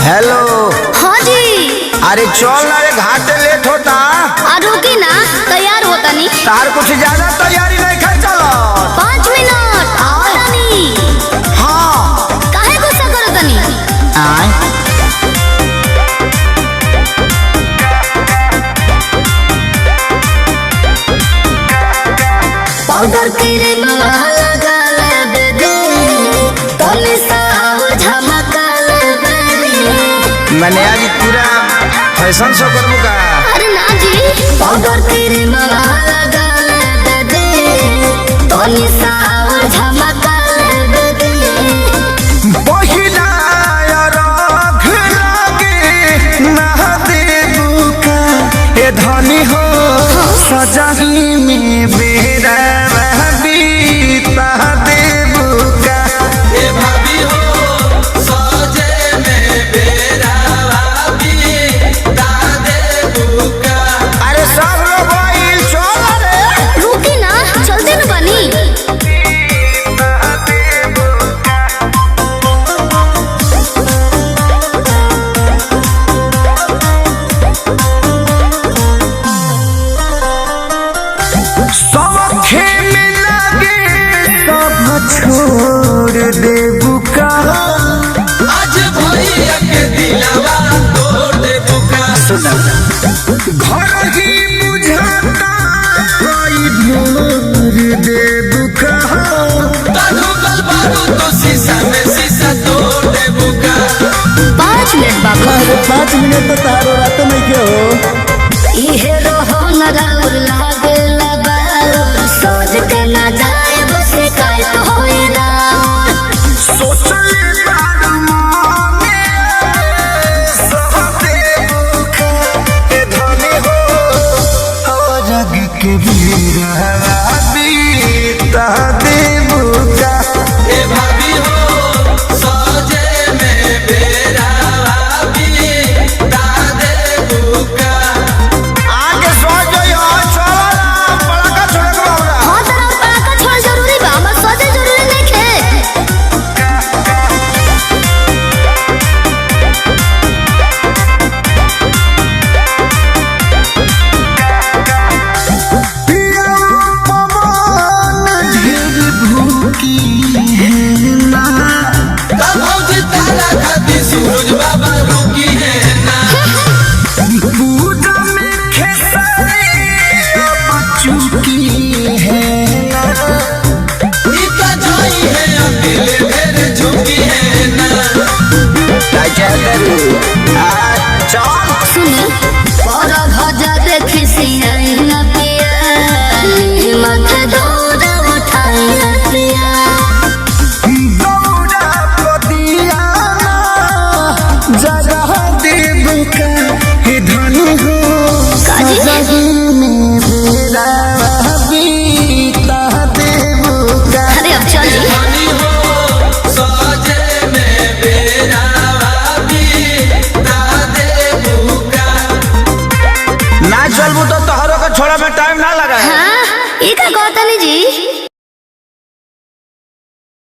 Hello. हाँ जी। अरे चल ना रे, घाटे लेट होता। रुकी ना, तैयार होता नहीं। तार कुछ ज्यादा तैयारी नहीं कर, चलो 5 मिनट आओ रानी। हाँ काहे गुस्सा करो तनी? आए पाउडर तेरे माला गाले बेदे, तोले साव झमका ले बेदे। मैंने आज पूरा फैशन शो करबू का। अरे ना जी। पाउडर तेरे माला गाले बेदे, तोले साव झमका ले बेदे। पहिला रख लागे ना देबू का, ए धनी हो सजाही में बेरा बीता देबू का। ए भाभी हो सजे में बेरा बीता देबू का। अरे सब लोग आइल, चल रे। रुकी ना, चलते न बनी। सौखे में लगे सब छोड़ देबू का। आज भैया के दिलवा तोड़ देबू का। घर ही बुझाता कोई भोर देबू का। तारू गल बारू तो शीशा में शीशा तोड़ देबू का। 5 मिनट बाबू। 5 मिनट तो तारो रात में क्यों। इहे रहो न राउर लागे लबाउर, सोच के ना जाए बसे काय तो होई राउर। सोचले बारू मांगे सब देबू का, ए धनी हो जग के बीरा बीता देबू का। ए भाभी हो सजे में बेरा बीता देबू का। आगे सोच जो चल पड़ाका छोड़ के बाबरा। हाँ तोरा पड़ाका छोड़ जरूरी बा, हमर सोचे जरूरी नइखे। पिया पवन ढेर भूखी है ना, तब भौजी तारा खाती सूरज बाबा रुकी है ना। पूजा में खेसारी अब चुकी है ना। इका जोई है अकेले ढेर झुकी है ना। चल सुनी पर भजा देखी सियाई ना पिया, मत दौड़ उठाई ना पिया। दौड़ा पतिया जगह देबू का, हे धनी हो काजी? सजही में बेरा बीता देबू का। अरे अब चल जी। धनी हो सजे में बेरा बीता देबू का। ना चलबू तो तोहरो के छोड़ा में टाइम ना लगा। हाँ, ये का कहता नहीं जी।